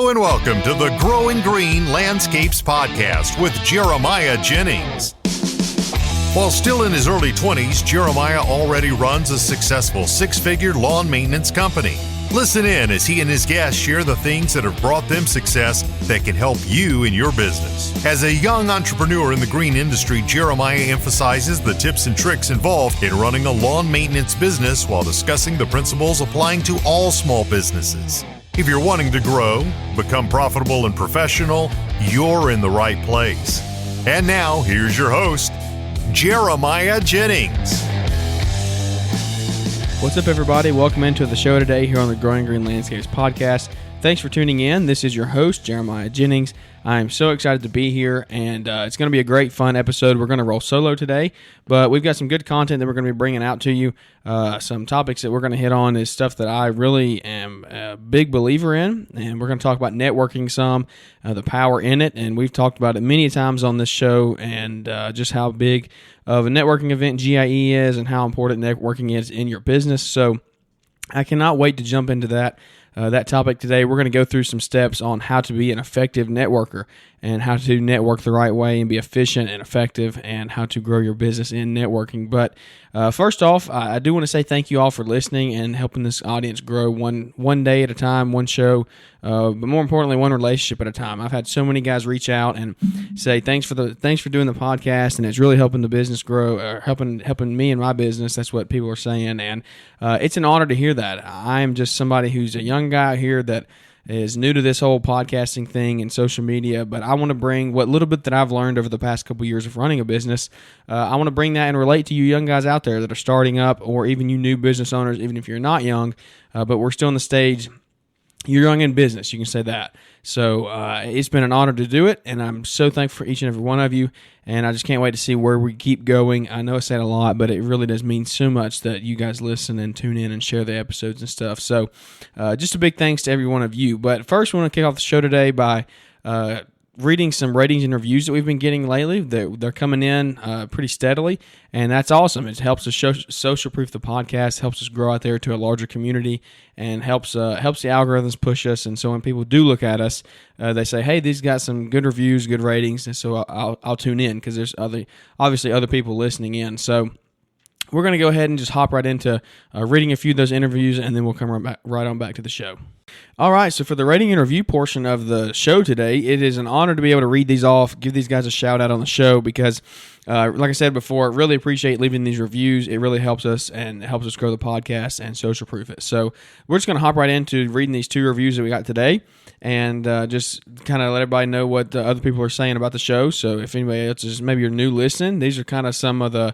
Hello and welcome to the Growing Green Landscapes Podcast with Jeremiah Jennings. While still in his early 20s, Jeremiah already runs a successful six-figure lawn maintenance company. Listen in as he and his guests share the things that have brought them success that can help you in your business. As a young entrepreneur in the green industry, Jeremiah emphasizes the tips and tricks involved in running a lawn maintenance business while discussing the principles applying to all small businesses. If you're wanting to grow, become profitable and professional, you're in the right place. And now, here's your host, Jeremiah Jennings. What's up, everybody? Welcome into the show today here on the Growing Green Landscapes Podcast. Thanks for tuning in. This is your host, Jeremiah Jennings. I am so excited to be here, and it's going to be a great, fun episode. We're going to roll solo today, but we've got some good content that we're going to be bringing out to you. Some topics that we're going to hit on is stuff that I really am a big believer in, and we're going to talk about networking some, the power in it, and we've talked about it many times on this show, and just how big of a networking event GIE is and how important networking is in your business. So I cannot wait to jump into that topic today. We're going to go through some steps on how to be an effective networker and how to network the right way and be efficient and effective and how to grow your business in networking. But first off, I do want to say thank you all for listening and helping this audience grow one day at a time, one show, but more importantly, one relationship at a time. I've had so many guys reach out and say thanks for doing the podcast, and it's really helping the business grow, or helping me and my business. That's what people are saying, and it's an honor to hear that. I'm just somebody who's a young guy here that is new to this whole podcasting thing and social media, but I want to bring what little bit that I've learned over the past couple years of running a business. I want to bring that and relate to you young guys out there that are starting up, or even you new business owners, even if you're not young, but we're still in the stage. You're young in business, you can say that. So it's been an honor to do it, and I'm so thankful for each and every one of you, and I just can't wait to see where we keep going. I know I said a lot, but it really does mean so much that you guys listen and tune in and share the episodes and stuff. So just a big thanks to every one of you. But first, we want to kick off the show today by reading some ratings and reviews that we've been getting lately. They're coming in pretty steadily, and that's awesome. It helps us social proof the podcast, helps us grow out there to a larger community, and helps the algorithms push us. And so when people do look at us, they say, "Hey, these got some good reviews, good ratings," and so I'll tune in because there's obviously other people listening in. So we're going to go ahead and just hop right into reading a few of those interviews, and then we'll come right on back to the show. All right, so for the rating and review portion of the show today, it is an honor to be able to read these off, give these guys a shout out on the show because, like I said before, really appreciate leaving these reviews. It really helps us and helps us grow the podcast and social proof it. So we're just going to hop right into reading these two reviews that we got today and just kind of let everybody know what the other people are saying about the show. So if anybody else is maybe you're new listening, these are kind of some of the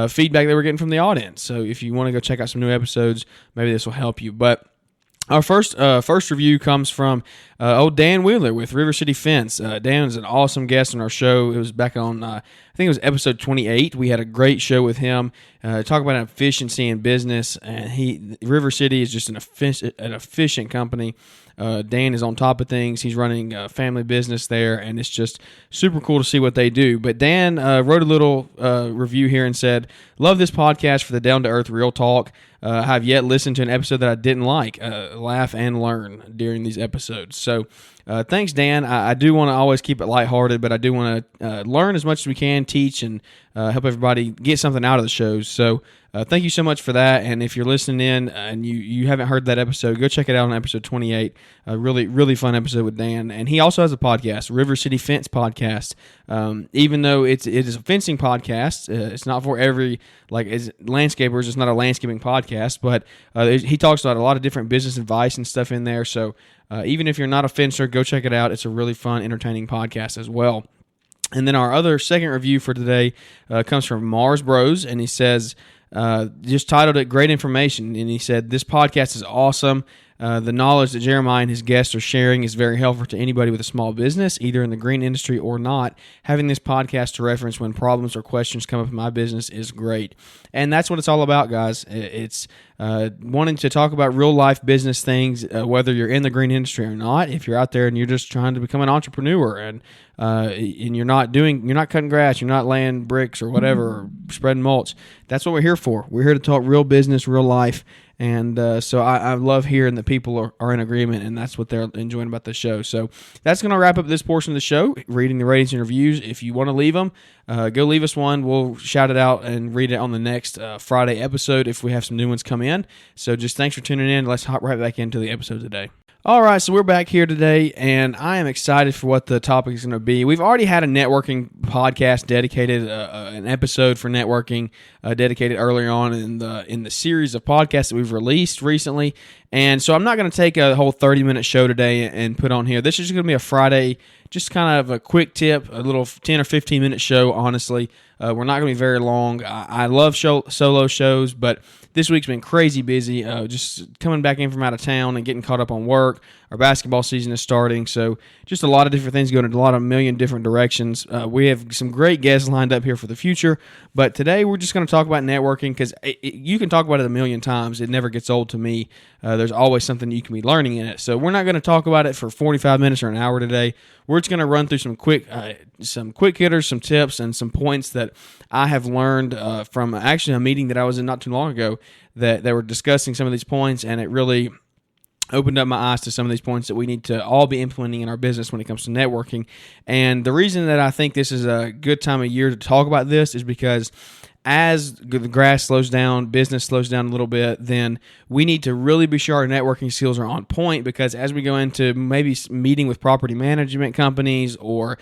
feedback that we're getting from the audience. So if you want to go check out some new episodes, maybe this will help you. But our first review comes from old Dan Wheeler with River City Fence. Dan is an awesome guest on our show. It was back on, I think it was episode 28. We had a great show with him. Talk about efficiency in business. And River City is just an efficient company. Dan is on top of things. He's running a family business there, and it's just super cool to see what they do. But Dan wrote a little review here and said, "Love this podcast for the down-to-earth real talk. I have yet listened to an episode that I didn't like. Laugh and learn during these episodes." So thanks, Dan. I do want to always keep it lighthearted, but I do want to learn as much as we can, teach, and help everybody get something out of the shows. So thank you so much for that. And if you're listening in and you haven't heard that episode, go check it out on episode 28. A really, really fun episode with Dan. And he also has a podcast, River City Fence Podcast. Even though it is a fencing podcast, it's not for every, as landscapers, it's not a landscaping podcast, but he talks about a lot of different business advice and stuff in there. So even if you're not a fencer, go check it out. It's a really fun, entertaining podcast as well. And then our other second review for today comes from Mars Bros, and he says, just titled it Great Information, and he said, "This podcast is awesome. The knowledge that Jeremiah and his guests are sharing is very helpful to anybody with a small business, either in the green industry or not. Having this podcast to reference when problems or questions come up in my business is great." And that's what it's all about, guys. It's wanting to talk about real life business things, whether you're in the green industry or not. If you're out there and you're just trying to become an entrepreneur and you're not cutting grass, you're not laying bricks or whatever, or spreading mulch, that's what we're here for. We're here to talk real business, real life, And so I love hearing that people are in agreement, and that's what they're enjoying about the show. So that's going to wrap up this portion of the show, reading the ratings and reviews. If you want to leave them, go leave us one. We'll shout it out and read it on the next Friday episode if we have some new ones come in. So just thanks for tuning in. Let's hop right back into the episode today. All right, so we're back here today, and I am excited for what the topic is going to be. We've already had a networking podcast dedicated, an episode for networking dedicated earlier on in the series of podcasts that we've released recently, and so I'm not going to take a whole 30-minute show today and put on here. This is going to be a Friday, just kind of a quick tip, a little 10 or 15-minute show, honestly. We're not going to be very long. I love solo shows, but this week's been crazy busy, just coming back in from out of town and getting caught up on work. Our basketball season is starting, so just a lot of different things going in a lot of million different directions. We have some great guests lined up here for the future, but today we're just going to talk about networking because you can talk about it a million times. It never gets old to me. There's always something you can be learning in it. So we're not going to talk about it for 45 minutes or an hour today. We're just going to run through some quick hitters, some tips, and some points that I have learned from actually a meeting that I was in not too long ago that they were discussing some of these points, and it really opened up my eyes to some of these points that we need to all be implementing in our business when it comes to networking. And the reason that I think this is a good time of year to talk about this is because as the grass slows down, business slows down a little bit, then we need to really be sure our networking skills are on point, because as we go into maybe meeting with property management companies or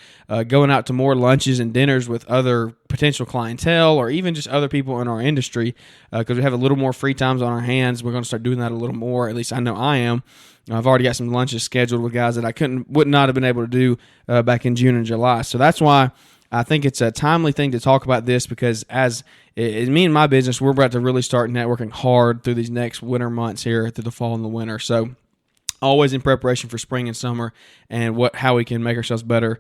going out to more lunches and dinners with other potential clientele or even just other people in our industry, because we have a little more free times on our hands, we're going to start doing that a little more. At least I know I am. I've already got some lunches scheduled with guys that I would not have been able to do back in June and July. So that's why I think it's a timely thing to talk about this, because as me and my business, we're about to really start networking hard through these next winter months here, through the fall and the winter. So always in preparation for spring and summer and how we can make ourselves better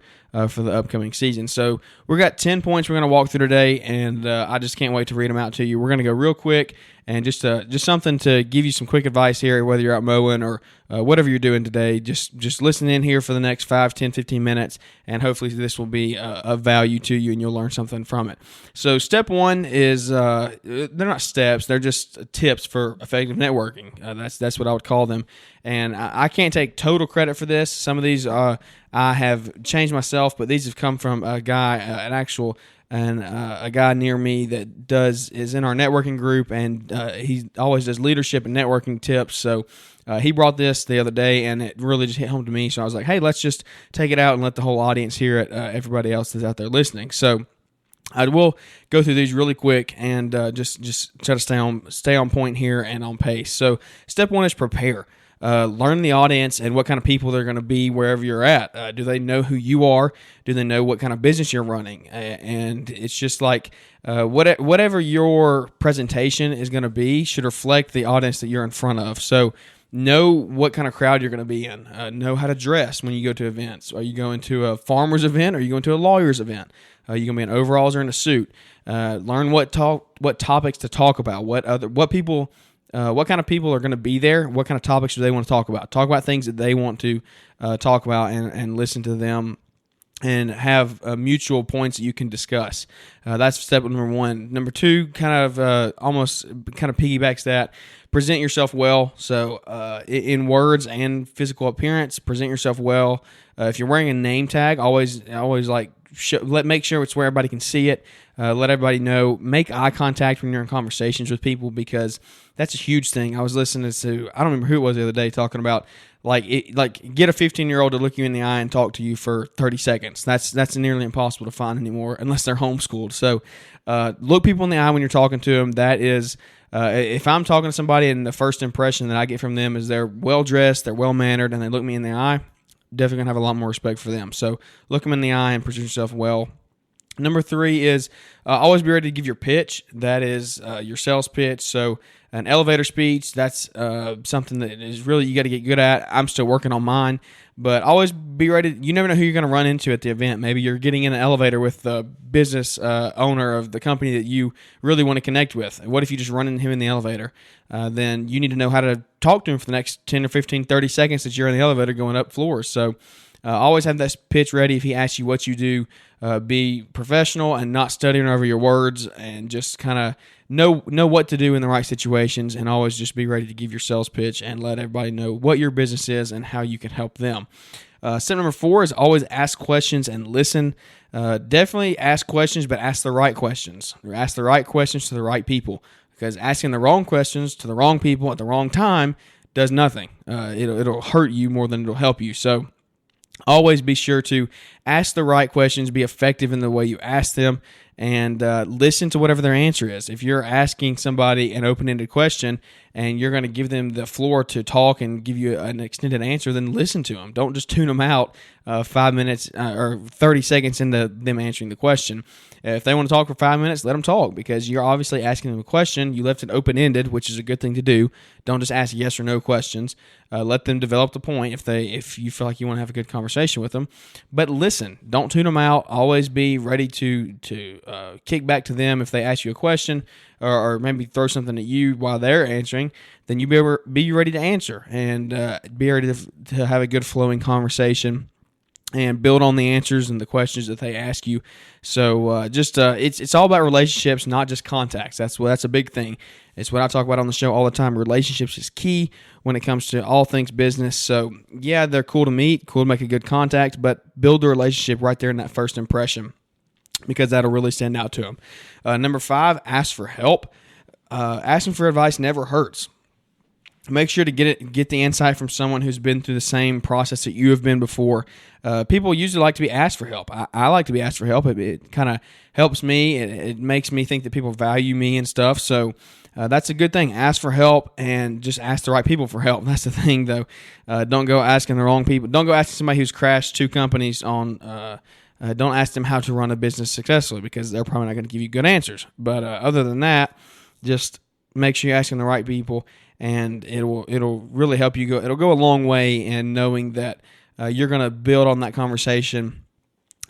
for the upcoming season. So we've got 10 points we're going to walk through today, and I just can't wait to read them out to you. We're going to go real quick and just something to give you some quick advice here, whether you're out mowing or whatever you're doing today. Just listen in here for the next 5, 10, 15 minutes, and hopefully this will be of value to you and you'll learn something from it. So step one is, they're not steps, they're just tips for effective networking. That's what I would call them. And I can't take total credit for this. Some of these I have changed myself, but these have come from a guy, a guy near me that is in our networking group, and he always does leadership and networking tips. So he brought this the other day, and it really just hit home to me. So I was like, hey, let's just take it out and let the whole audience hear it, everybody else that's out there listening. So I will go through these really quick and just try to stay on point here and on pace. So step one is prepare. Learn the audience and what kind of people they're going to be wherever you're at. Do they know who you are? Do they know what kind of business you're running? And it's just like whatever your presentation is going to be should reflect the audience that you're in front of. So know what kind of crowd you're going to be in. Know how to dress when you go to events. Are you going to a farmer's event? Or are you going to a lawyer's event? Are you going to be in overalls or in a suit? Learn what topics to talk about. What kind of people are going to be there? What kind of topics do they want to talk about? Talk about things that they want to talk about and listen to them and have mutual points that you can discuss. That's step number one. Number two, almost piggybacks that. Present yourself well. So in words and physical appearance, present yourself well. If you're wearing a name tag, always make sure it's where everybody can see it. Let everybody know. Make eye contact when you're in conversations with people, because that's a huge thing. I was listening to, I don't remember who it was the other day, talking about get a 15-year-old to look you in the eye and talk to you for 30 seconds. That's nearly impossible to find anymore unless they're homeschooled. So look people in the eye when you're talking to them. That is, if I'm talking to somebody and the first impression that I get from them is they're well-dressed, they're well-mannered, and they look me in the eye, definitely going to have a lot more respect for them. So look them in the eye and present yourself well. Number three is always be ready to give your pitch. That is your sales pitch. So an elevator speech, that's something that is really you got to get good at. I'm still working on mine, but always be ready. You never know who you're going to run into at the event. Maybe you're getting in an elevator with the business owner of the company that you really want to connect with. What if you just run into him in the elevator? Then you need to know how to talk to him for the next 10 or 15, 30 seconds that you're in the elevator going up floors. So Always have that pitch ready. If he asks you what you do, be professional and not studying over your words, and just kind of know what to do in the right situations, and always just be ready to give your sales pitch and let everybody know what your business is and how you can help them. Step number 4 is always ask questions and listen. Definitely ask questions, but ask the right questions. Ask the right questions to the right people, because asking the wrong questions to the wrong people at the wrong time does nothing. It'll hurt you more than it'll help you. So always be sure to ask the right questions, be effective in the way you ask them, and listen to whatever their answer is. If you're asking somebody an open-ended question and you're going to give them the floor to talk and give you an extended answer, then listen to them. Don't just tune them out 5 minutes or 30 seconds into them answering the question. If they want to talk for 5 minutes, let them talk, because you're obviously asking them a question. You left it open-ended, which is a good thing to do. Don't just ask yes or no questions. Let them develop the point if you feel like you want to have a good conversation with them. But listen, don't tune them out. Always be ready to kick back to them if they ask you a question, or maybe throw something at you while they're answering. Then you be ready to answer, and be ready to have a good flowing conversation and build on the answers and the questions that they ask you. So it's all about relationships, not just contacts. That's a big thing. It's what I talk about on the show all the time. Relationships is key when it comes to all things business. So yeah, they're cool to meet, cool to make a good contact, but build the relationship right there in that first impression, because that'll really stand out to them. Number 5, ask for help. Asking for advice never hurts. Make sure to get the insight from someone who's been through the same process that you have been before. People usually like to be asked for help. I like to be asked for help. It kind of helps me. It makes me think that people value me and stuff. So that's a good thing. Ask for help, and just ask the right people for help. That's the thing, though. Don't go asking the wrong people. Don't go asking somebody who's crashed 2 companies on. Don't ask them how to run a business successfully, because they're probably not going to give you good answers. But other than that, just make sure you're asking the right people, and it'll really help you go. It'll go a long way in knowing that you're going to build on that conversation,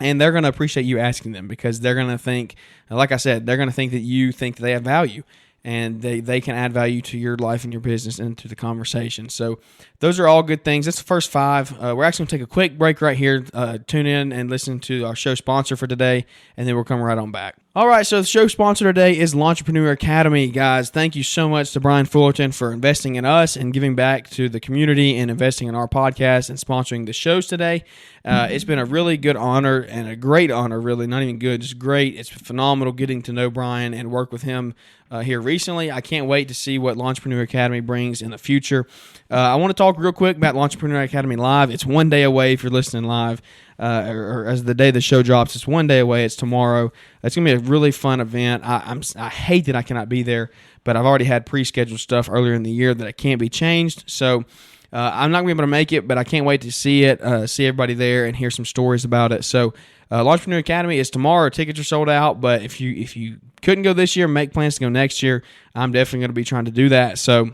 and they're going to appreciate you asking them, because they're going to think, like I said, they're going to think that you think that they have value, and they can add value to your life and your business and to the conversation. So those are all good things. That's the first 5. We're actually going to take a quick break right here. Tune in and listen to our show sponsor for today, and then we'll come right on back. All right, so the show sponsor today is Launchpreneur Academy. Guys, thank you so much to Brian Fullerton for investing in us and giving back to the community and investing in our podcast and sponsoring the shows today. It's been a really good honor, and a great honor, really, not even good, just great. It's phenomenal getting to know Brian and work with him here recently. I can't wait to see what Launchpreneur Academy brings in the future. I want to talk real quick about Launchpreneur Academy Live. It's one day away if you're listening live. Or as the day the show drops, it's one day away. It's tomorrow. It's going to be a really fun event. I hate that I cannot be there, but I've already had pre-scheduled stuff earlier in the year that it can't be changed. So I'm not going to be able to make it, but I can't wait to see it, see everybody there, and hear some stories about it. So Launchpreneur Academy is tomorrow. Tickets are sold out, but if you couldn't go this year, make plans to go next year. I'm definitely going to be trying to do that. So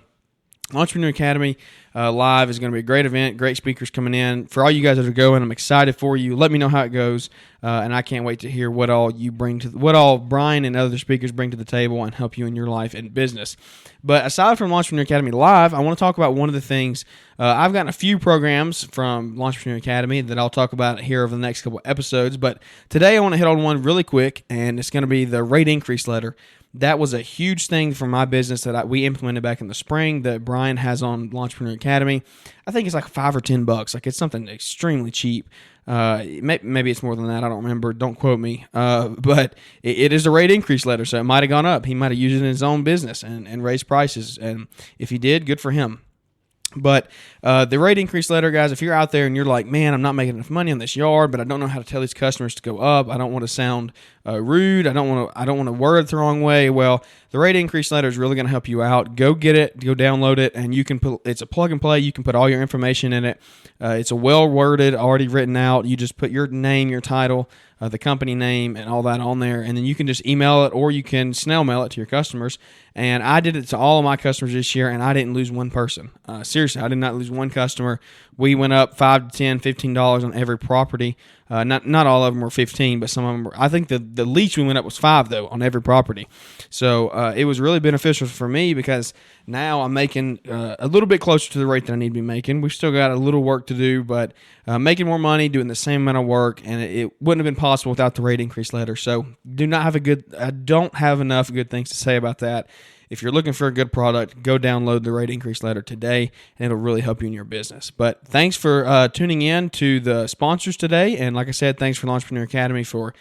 Launchpreneur Academy Live is going to be a great event, great speakers coming in. For all you guys that are going, I'm excited for you. Let me know how it goes, and I can't wait to hear what all Brian and other speakers bring to the table and help you in your life and business. But aside from Launchpreneur Academy Live, I want to talk about one of the things. I've gotten a few programs from Launchpreneur Academy that I'll talk about here over the next couple episodes, but today I want to hit on one really quick, and it's going to be the rate increase letter. That was a huge thing for my business that we implemented back in the spring that Brian has on Launchpreneur Academy. I think it's like $5 or $10. Like, it's something extremely cheap. Maybe it's more than that. I don't remember. Don't quote me. But it is a rate increase letter, so it might have gone up. He might have used it in his own business and raised prices. And if he did, good for him. But the rate increase letter, guys, if you're out there and you're like, man, I'm not making enough money on this yard, but I don't know how to tell these customers to go up. I don't want to sound rude. I don't want to word it the wrong way. Well, the rate increase letter is really going to help you out. Go get it. Go download it, and you can put. It's a plug and play. You can put all your information in it. It's a well worded, already written out. You just put your name, your title, the company name, and all that on there, and then you can just email it, or you can snail mail it to your customers. And I did it to all of my customers this year, and I didn't lose one person. Seriously, I did not lose one customer. We went up $5 to $10, $15 on every property. Not all of them were 15, but some of them were. I think the least we went up was 5 though on every property. So it was really beneficial for me because now I'm making a little bit closer to the rate that I need to be making. We've still got a little work to do, but making more money, doing the same amount of work, and it wouldn't have been possible without the rate increase letter. So I don't have enough good things to say about that. If you're looking for a good product, go download the rate increase letter today, and it'll really help you in your business. But thanks for tuning in to the sponsors today. And like I said, thanks for Entrepreneur Academy for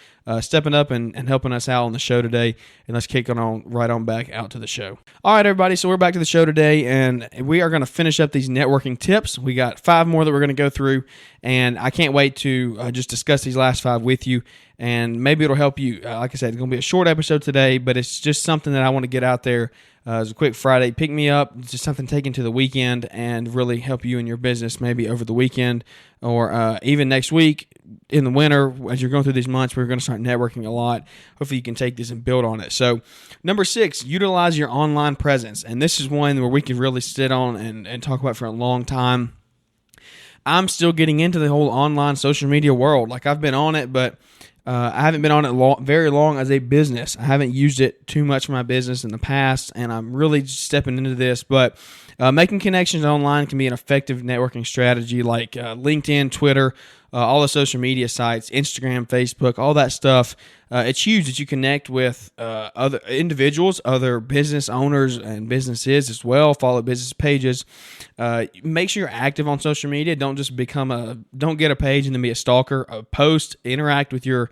stepping up and helping us out on the show today. And let's kick on right on back out to the show. All right, everybody. So we're back to the show today, and we are going to finish up these networking tips. We got 5 more that we're going to go through, and I can't wait to just discuss these last 5 with you. And maybe it'll help you. Like I said, it's going to be a short episode today, but it's just something that I want to get out there as a quick Friday pick me up, just something taken to the weekend and really help you in your business maybe over the weekend or even next week in the winter. As you're going through these months, we're going to start networking a lot. Hopefully you can take this and build on it. So number 6, utilize your online presence. And this is one where we can really sit on and talk about for a long time. I'm still getting into the whole online social media world. Like I've been on it, but I haven't been on it very long as a business. I haven't used it too much for my business in the past, and I'm really just stepping into this. But making connections online can be an effective networking strategy like LinkedIn, Twitter, all the social media sites, Instagram, Facebook, all that stuff. It's huge that you connect with other individuals, other business owners and businesses as well. Follow business pages. Make sure you're active on social media. Don't just don't get a page and then be a stalker. Post, interact with your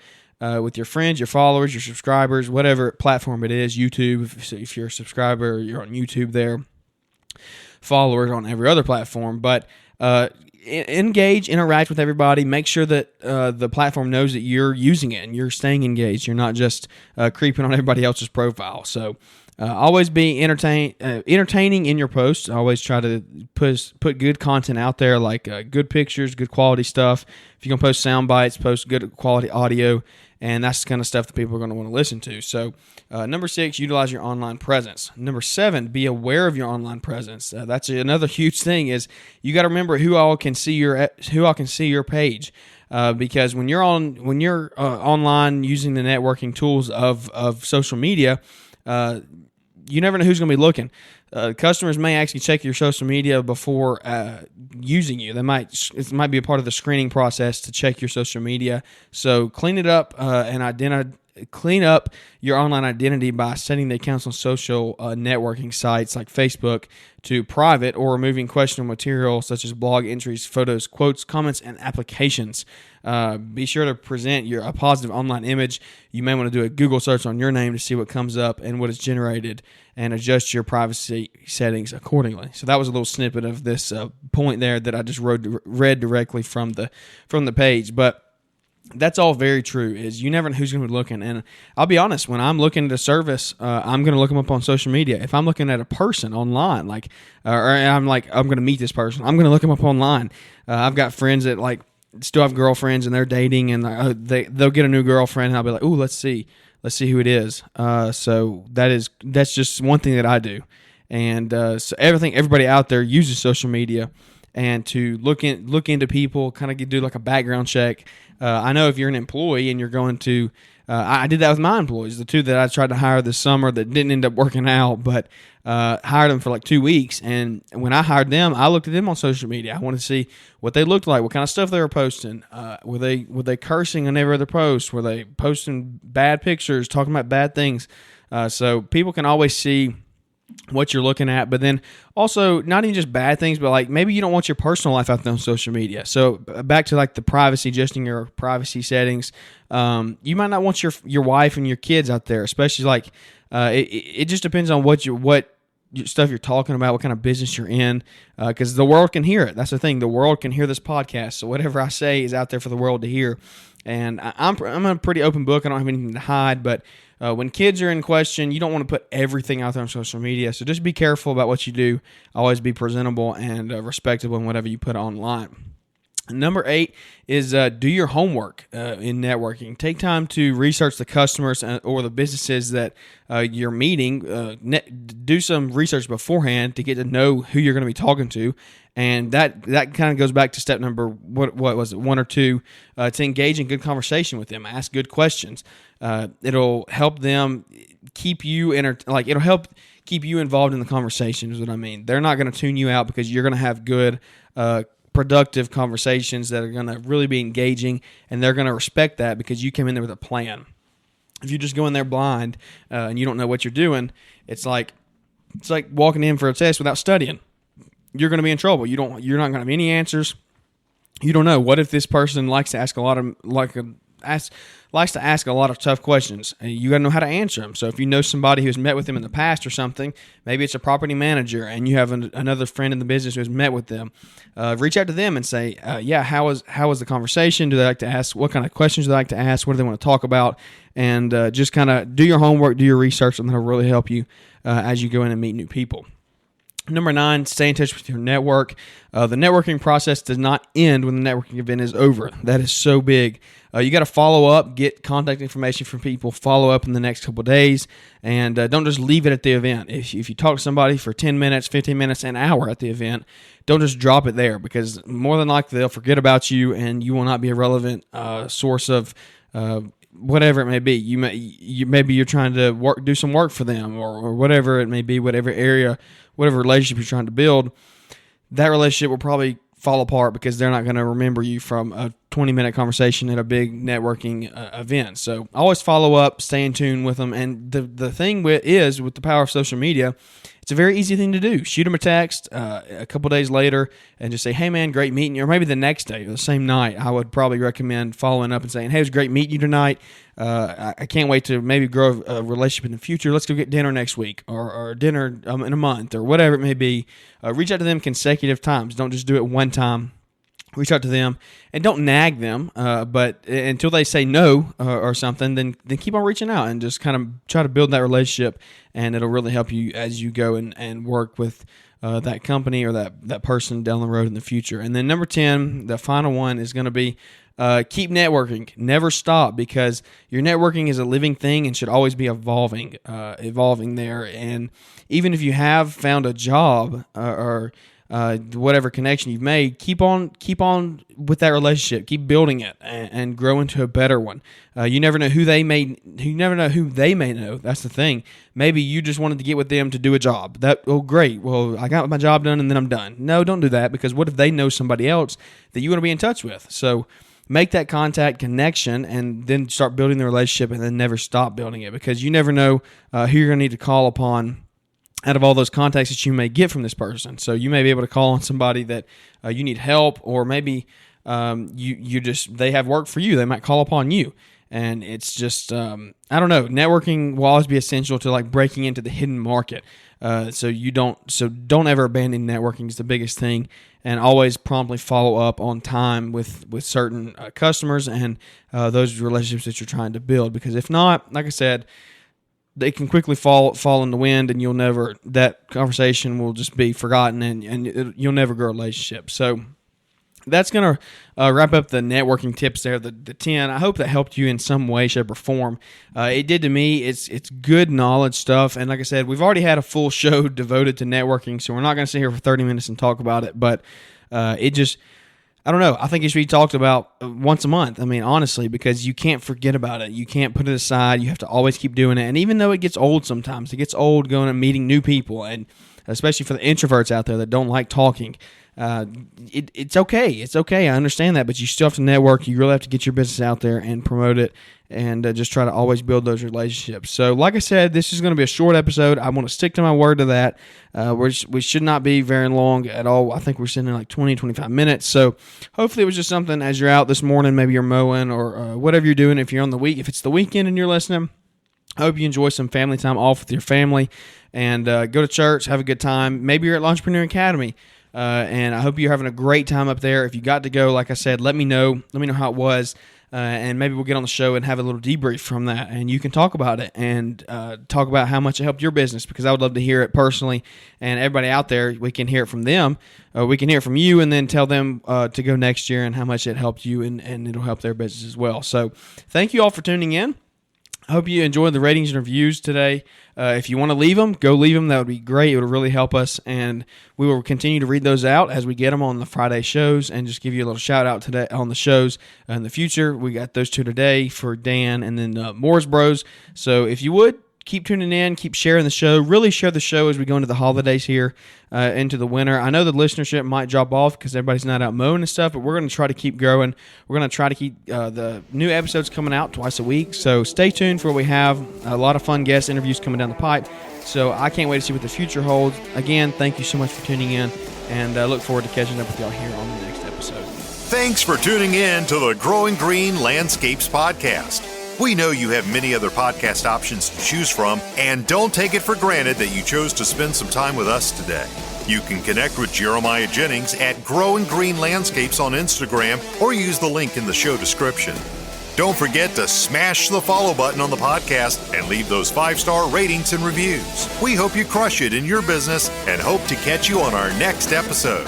friends, your followers, your subscribers, whatever platform it is. YouTube, if you're a subscriber, you're on YouTube there. Followers on every other platform, but engage, interact with everybody. Make sure that the platform knows that you're using it and you're staying engaged. You're not just creeping on everybody else's profile. So always be entertaining in your posts. Always try to put good content out there, like good pictures, good quality stuff. If you're going to post sound bites, post good quality audio, and that's the kind of stuff that people are going to want to listen to. So number 6, utilize your online presence. Number 7, be aware of your online presence. That's another huge thing is you got to remember who all can see your page. Because when you're online using the networking tools of social media, you never know who's going to be looking. Customers may actually check your social media before using you. It might be a part of the screening process to check your social media. So clean it up clean up your online identity by setting the accounts on social networking sites like Facebook to private or removing questionable material such as blog entries, photos, quotes, comments, and applications. Be sure to present a positive online image. You may want to do a Google search on your name to see what comes up and what is generated and adjust your privacy settings accordingly. So that was a little snippet of this point there that I just read directly from the page. But that's all very true. Is you never know who's going to be looking. And I'll be honest, when I'm looking at a service, I'm going to look them up on social media. If I'm looking at a person online, I'm going to meet this person, I'm going to look them up online. I've got friends that still have girlfriends and they're dating, and they'll get a new girlfriend, and I'll be like, ooh, let's see who it is. So that's just one thing that I do. And so everybody out there uses social media and to look into people, kind of do like a background check. I know if you're an employee and you're going to, I did that with my employees, the 2 that I tried to hire this summer that didn't end up working out, but hired them for like 2 weeks. And when I hired them, I looked at them on social media. I wanted to see what they looked like, what kind of stuff they were posting. Were they cursing on every other post? Were they posting bad pictures, talking about bad things? So people can always see what you're looking at, but then also not even just bad things, but like maybe you don't want your personal life out there on social media. So back to like the privacy, adjusting your privacy settings. You might not want your wife and your kids out there, especially like it just depends on what stuff you're talking about, what kind of business you're in, because the world can hear it. That's the thing. The world can hear this podcast. So whatever I say is out there for the world to hear. And I'm a pretty open book. I don't have anything to hide, but when kids are in question, you don't want to put everything out there on social media. So just be careful about what you do. Always be presentable and respectable in whatever you put online. Number 8 is do your homework in networking. Take time to research the customers or the businesses that you're meeting. Do some research beforehand to get to know who you're going to be talking to. And that kind of goes back to step number, what was it, 1 or 2, to engage in good conversation with them. Ask good questions. It'll help them keep you it'll help keep you involved in the conversation is what I mean. They're not going to tune you out because you're going to have good productive conversations that are going to really be engaging, and they're going to respect that because you came in there with a plan. If you just go in there blind and you don't know what you're doing, it's like walking in for a test without studying. You're going to be in trouble. You're not going to have any answers. You don't know. What if this person likes to ask a lot of tough questions, and you got to know how to answer them. So if you know somebody who's met with them in the past or something, maybe it's a property manager, and you have another friend in the business who has met with them, reach out to them and say, how was the conversation? Do they like to ask? What kind of questions do they like to ask? What do they want to talk about? And just kind of do your homework, do your research, and that'll really help you as you go in and meet new people. Number 9, stay in touch with your network. The networking process does not end when the networking event is over. That is so big. You got to follow up, get contact information from people, follow up in the next couple of days, and don't just leave it at the event. If you talk to somebody for 10 minutes, 15 minutes, an hour at the event, don't just drop it there because more than likely they'll forget about you and you will not be a relevant source of whatever it may be. Maybe you're trying to do some work for them or whatever it may be, whatever area, whatever relationship you're trying to build. That relationship will probably fall apart because they're not going to remember you from a 20-minute conversation at a big networking event. So always follow up, stay in tune with them. And the thing with the power of social media, it's a very easy thing to do. Shoot them a text a couple days later and just say, hey, man, great meeting you. Or maybe the next day or the same night, I would probably recommend following up and saying, hey, it was great meeting you tonight. I can't wait to maybe grow a relationship in the future. Let's go get dinner next week or dinner in a month or whatever it may be. Reach out to them consecutive times. Don't just do it one time. Reach out to them and don't nag them, but until they say no or something, then keep on reaching out and just kind of try to build that relationship, and it'll really help you as you go and work with that company or that person down the road in the future. And then number 10, the final one is going to be keep networking. Never stop, because your networking is a living thing and should always be evolving there. And even if you have found a job or whatever connection you've made, keep on with that relationship. Keep building it and grow into a better one. You never know who they may know. That's the thing. Maybe you just wanted to get with them to do a job. Great. Well, I got my job done and then I'm done. No, don't do that, because what if they know somebody else that you want to be in touch with? So make that contact connection and then start building the relationship, and then never stop building it, because you never know who you're going to need to call upon out of all those contacts that you may get from this person. So you may be able to call on somebody that you need help, or maybe they have work for you. They might call upon you. And it's just, I don't know. Networking will always be essential to like breaking into the hidden market. So don't ever abandon networking is the biggest thing, and always promptly follow up on time with certain customers and those relationships that you're trying to build. Because if not, like I said, they can quickly fall in the wind, and that conversation will just be forgotten, and you'll never grow a relationship. So that's going to wrap up the networking tips there, the 10. I hope that helped you in some way, shape, or form. It did to me. It's good knowledge stuff. And like I said, we've already had a full show devoted to networking, so we're not going to sit here for 30 minutes and talk about it. But I don't know. I think it should be talked about once a month. I mean, honestly, because you can't forget about it. You can't put it aside. You have to always keep doing it. And even though it gets old sometimes, it gets old going and meeting new people, and especially for the introverts out there that don't like talking. It's okay. It's okay. I understand that, but you still have to network. You really have to get your business out there and promote it, and just try to always build those relationships. So like I said, this is going to be a short episode. I want to stick to my word to that. We should not be very long at all. I think we're sitting in like 20, 25 minutes. So hopefully it was just something as you're out this morning, maybe you're mowing or whatever you're doing. If it's the weekend and you're listening, I hope you enjoy some family time off with your family, and go to church, have a good time. Maybe you're at Entrepreneur Academy. And I hope you're having a great time up there. If you got to go, like I said, let me know. Let me know how it was. and maybe we'll get on the show and have a little debrief from that, and you can talk about it and talk about how much it helped your business, because I would love to hear it personally, and everybody out there, we can hear it from them. We can hear it from you, and then tell them to go next year and how much it helped you, and it'll help their business as well. So thank you all for tuning in. I hope you enjoyed the ratings and reviews today. If you want to leave them, go leave them. That would be great. It would really help us, and we will continue to read those out as we get them on the Friday shows, and just give you a little shout out today on the shows in the future. We got those 2 today for Dan, and then Moore's Bros. So if you would, keep tuning in, keep sharing the show. Really share the show as we go into the holidays here, into the winter. I know the listenership might drop off because everybody's not out mowing and stuff, but we're going to try to keep growing. We're going to try to keep the new episodes coming out twice a week. So stay tuned for what we have. A lot of fun guest interviews coming down the pipe. So I can't wait to see what the future holds. Again, thank you so much for tuning in, and look forward to catching up with y'all here on the next episode. Thanks for tuning in to the Growing Green Landscapes Podcast. We know you have many other podcast options to choose from, and don't take it for granted that you chose to spend some time with us today. You can connect with Jeremiah Jennings at Growing Green Landscapes on Instagram, or use the link in the show description. Don't forget to smash the follow button on the podcast and leave those 5-star ratings and reviews. We hope you crush it in your business and hope to catch you on our next episode.